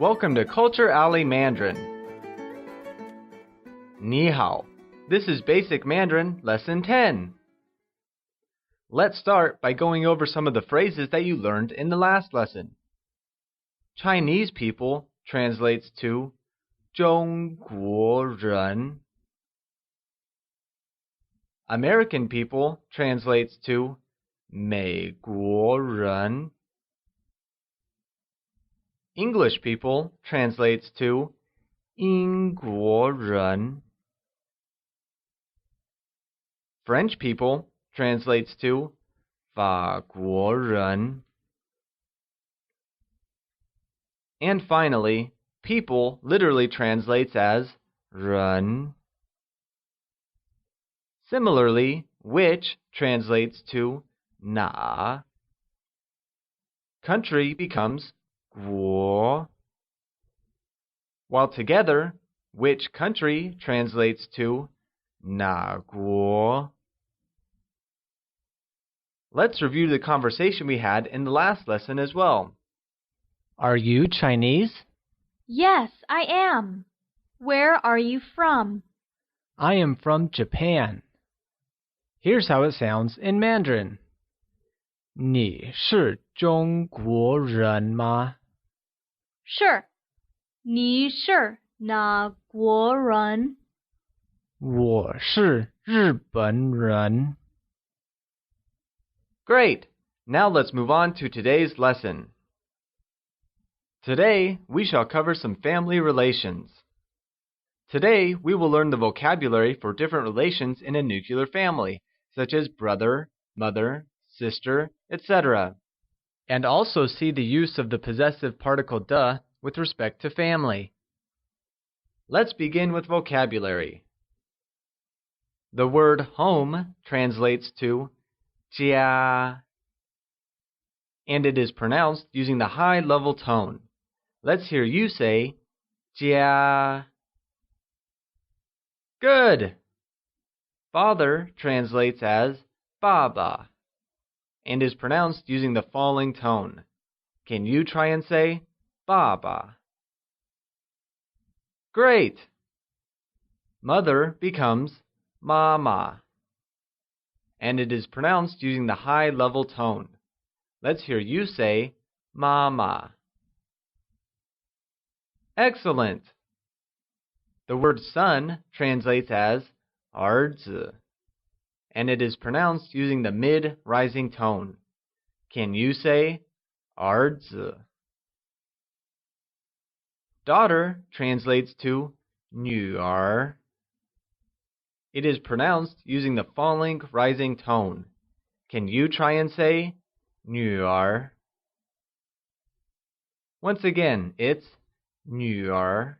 Welcome to Culture Alley Mandarin. Ni hao. This is Basic Mandarin Lesson 10. Let's start by going over some of the phrases that you learned in the last lesson. Chinese people translates to 中国人. American people translates to 美国人. English people translates to 英国人. French people translates to 法国人. And finally, people literally translates as 人. Similarly, which translates to 哪. Country becomes 国. While together, which country translates to 哪国. Let's review the conversation we had in the last lesson as well. Are you Chinese? Yes, I am. Where are you from? I am from Japan. Here's how it sounds in Mandarin. 你是中国人吗？是。你是哪国人？我是日本人。Great! Now let's move on to today's lesson. Today, we shall cover some family relations. Today, we will learn the vocabulary for different relations in a nuclear family, such as brother, mother, sister, etc. And also see the use of the possessive particle de with respect to family. Let's begin with vocabulary. The word home translates to 家, and it is pronounced using the high level tone. Let's hear you say 家. Good! Father translates as 爸爸, and is pronounced using the falling tone. Can you try and say 爸爸? Great! Mother becomes 妈妈, and it is pronounced using the high level tone. Let's hear you say 妈妈. Excellent! The word son translates as 儿子, and it is pronounced using the mid-rising tone. Can you say 儿子? Daughter translates to 女儿. It is pronounced using the falling rising tone. Can you try and say 女儿? Once again, it's 女儿.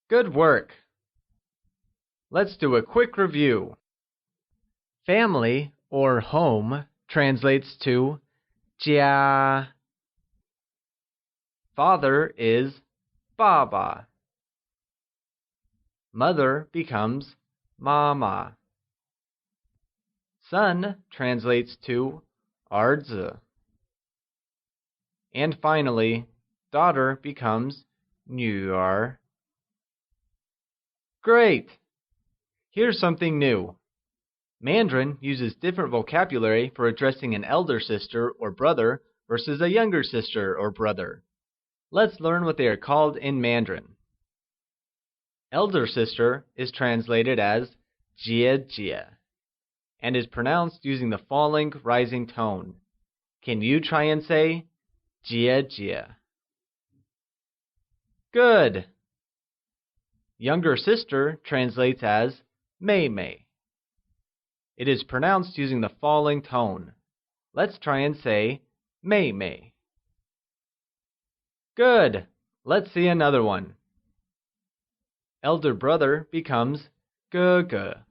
Good work! Let's do a quick review. Family, or home, translates to 家. Father is 爸爸. Mother becomes 妈妈. Son translates to 儿子. And finally, daughter becomes 女儿. Great! Here's something new. Mandarin uses different vocabulary for addressing an elder sister or brother versus a younger sister or brother. Let's learn what they are called in Mandarin. Elder sister is translated as 姐姐 and is pronounced using the falling rising tone. Can you try and say 姐姐? Good! Younger sister translates as 妹妹. It is pronounced using the falling tone. Let's try and say 妹妹. Good! Let's see another one. Elder brother becomes 哥哥.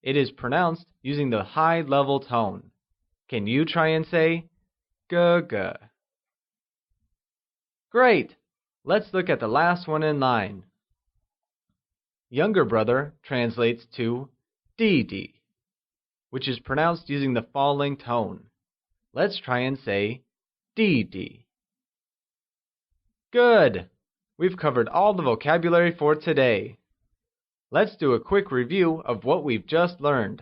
It is pronounced using the high level tone. Can you try and say 哥哥? Great! Let's look at the last one in line. Younger brother translates to 弟弟, which is pronounced using the falling tone. Let's try and say 弟弟. Good! We've covered all the vocabulary for today. Let's do a quick review of what we've just learned.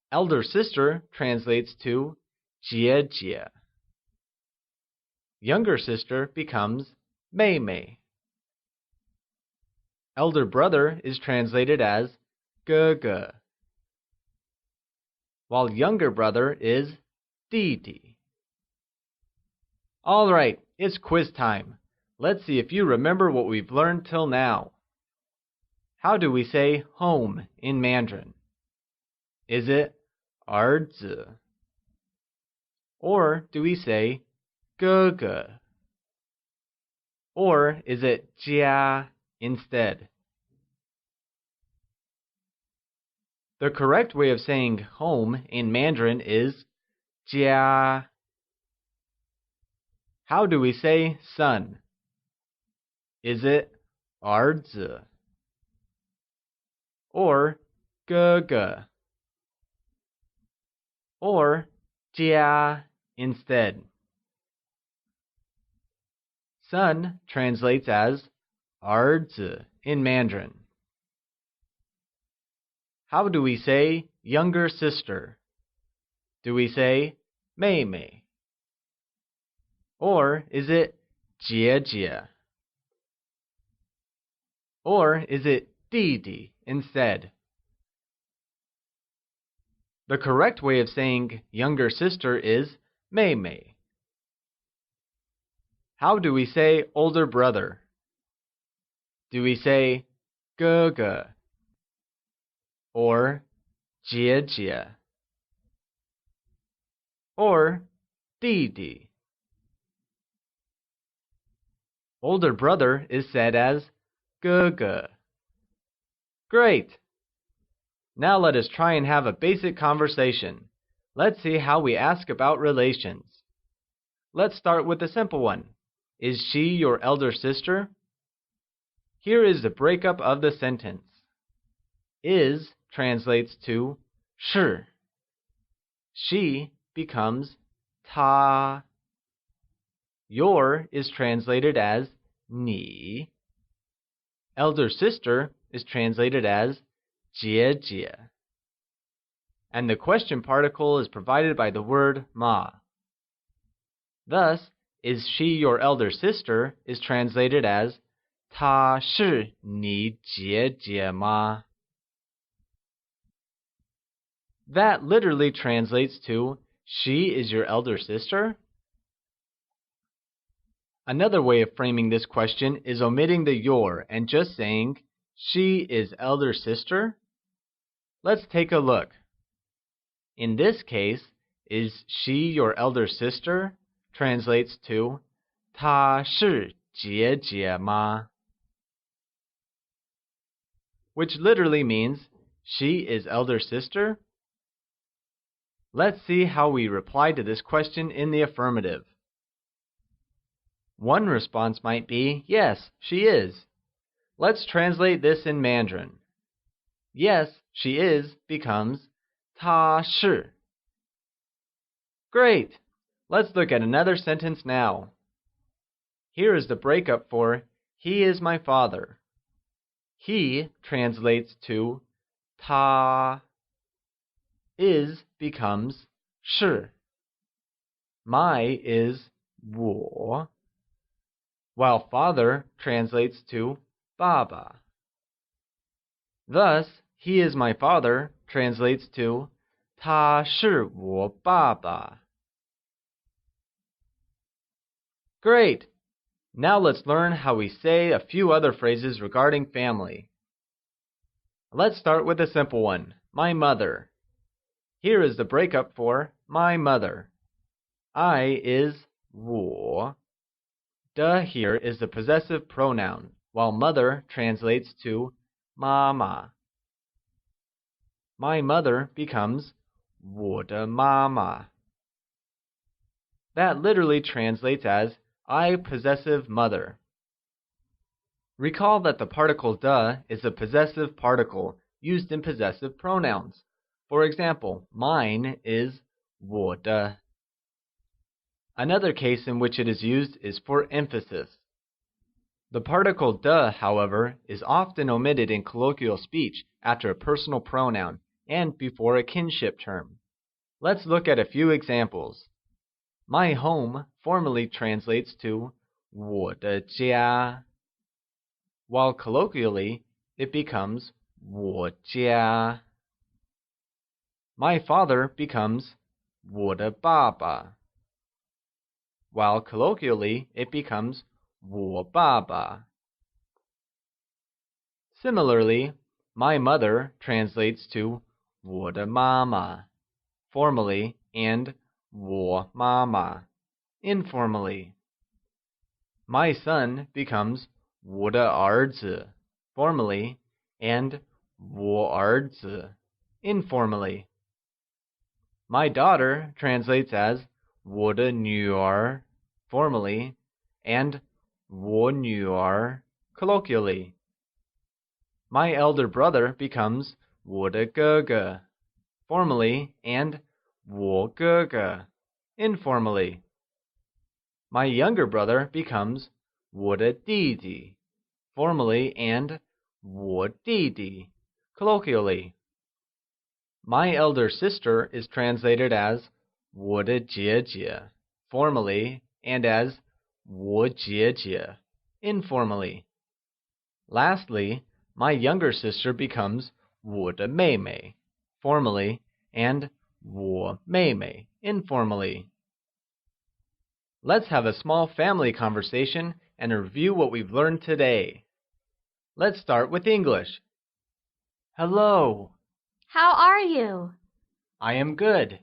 Elder sister translates to 姐姐. Younger sister becomes 妹妹. Elder brother is translated as 哥哥, while younger brother is 弟弟. All right, it's quiz time. Let's see if you remember what we've learned till now. How do we say home in Mandarin? Is it 儿子? Or do we say 哥哥? Or is it 家 instead? The correct way of saying home in Mandarin is 家. How do we say son? Is it 儿子? Or 哥哥? Or 家 instead? Son translates as 儿子 in Mandarin. How do we say younger sister? Do we say 妹妹? Or is it 姐姐? Or is it 弟弟 instead? The correct way of saying younger sister is 妹妹. How do we say older brother? Do we say 哥哥? Or 姐姐? Or 弟弟? Older brother is said as 哥哥. Great! Now let us try and have a basic conversation. Let's see how we ask about relations. Let's start with the simple one. Is she your elder sister? Here is the breakup of the sentence. Is translates to 是. She becomes 她. Your is translated as 你. Elder sister is translated as 姐姐. And the question particle is provided by the word ma. Thus, is she your elder sister is translated as 她是你姐姐吗? That literally translates to, she is your elder sister? Another way of framing this question is omitting the your and just saying, she is elder sister? Let's take a look. In this case, is she your elder sister translates to 她是姐姐吗? Which literally means, she is elder sister? Let's see how we reply to this question in the affirmative. One response might be, yes, she is. Let's translate this in Mandarin. Yes, she is becomes 她是. Great! Let's look at another sentence now. Here is the breakup for he is my father. He translates to 他. Is becomes 是. My is 我. While father translates to 爸爸. Thus, he is my father translates to 他是我爸爸. Great! Now let's learn how we say a few other phrases regarding family. Let's start with a simple one, my mother. Here is the breakup for my mother. I is 我. De here is the possessive pronoun, while mother translates to 妈妈. My mother becomes 我的妈妈. That literally translates as I possessive mother. Recall that the particle de is a possessive particle used in possessive pronouns. For example, mine is 我的. Another case in which it is used is for emphasis. The particle de, however, is often omitted in colloquial speech after a personal pronoun and before a kinship term. Let's look at a few examples. My home formally translates to 我的家, while colloquially it becomes 我家. My father becomes 我的爸爸, while colloquially it becomes 我爸爸. Similarly, my mother translates to 我的妈妈, formally, and 我妈妈, informally. My son becomes 我的儿子, formally, and 我儿子, informally. My daughter translates as 我的女儿, formally, and 我女儿, colloquially. My elder brother becomes 我的哥哥, formally, and 我哥哥, informally. My younger brother becomes 我的弟弟, formally, and 我弟弟, colloquially. My elder sister is translated as 我的姐姐, formally, and as 我姐姐, informally. Lastly, my younger sister becomes 我的妹妹, formally, and 我妹妹, informally. Let's have a small family conversation and review what we've learned today. Let's start with English. Hello. How are you? I am good.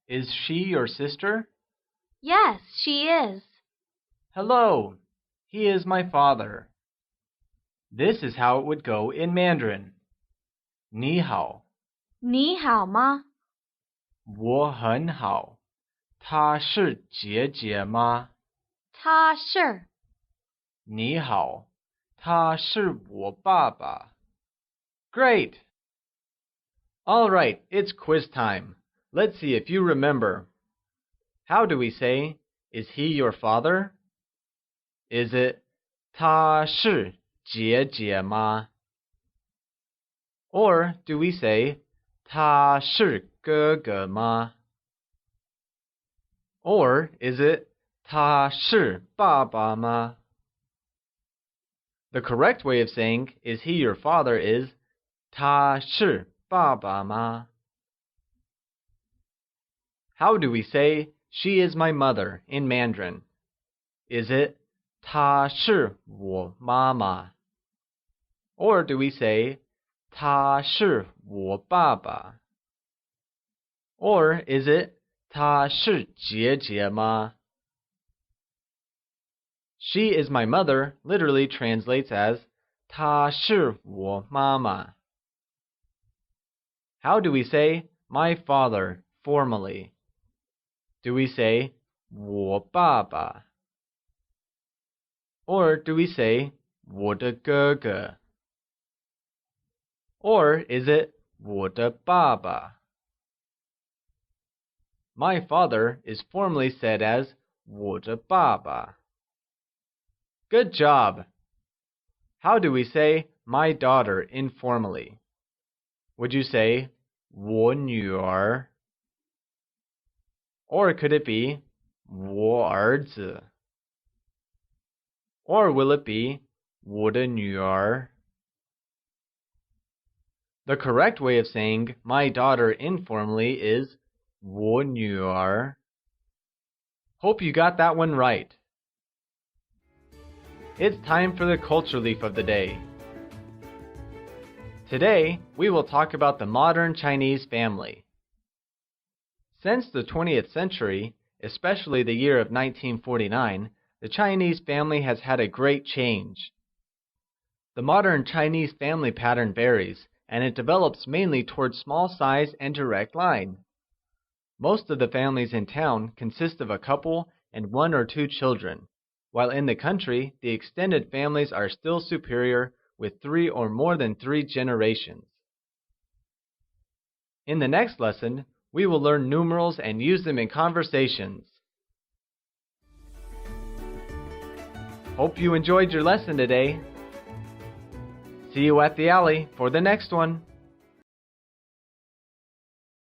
Is she your sister? Yes, she is. Hello. He is my father. This is how it would go in Mandarin. 你好。你好吗？我很好。她是姐姐吗？她是。你好。他是我爸爸。Great! All right, it's quiz time. Let's see if you remember. How do we say, is he your father? Is it 他是姐姐吗? Or do we say 他是哥哥吗? Or is it 他是爸爸吗? The correct way of saying, is he your father, is 他是爸爸吗? How do we say, she is my mother, in Mandarin? Is it 她是我妈妈? Or do we say 她是我爸爸? Or is it 她是姐姐吗? She is my mother literally translates as 她是我妈妈. How do we say my father formally? Do we say 我爸爸? Or do we say 我的哥哥? Or is it 我的爸爸? My father is formally said as 我的爸爸. Good job! How do we say my daughter informally? Would you say 我女儿? Or could it be 我儿子? Or will it be 我的女儿? The correct way of saying my daughter informally is 我女儿. Hope you got that one right. It's time for the culture leaf of the day. Today, we will talk about the modern Chinese family. Since the 20th century, especially the year of 1949, the Chinese family has had a great change. The modern Chinese family pattern varies, and it develops mainly towards small size and direct line. Most of the families in town consist of a couple and 1 or 2 children, while in the country, the extended families are still superior with 3 or more than 3 generations. In the next lesson, we will learn numerals and use them in conversations. Hope you enjoyed your lesson today. See you at the alley for the next one.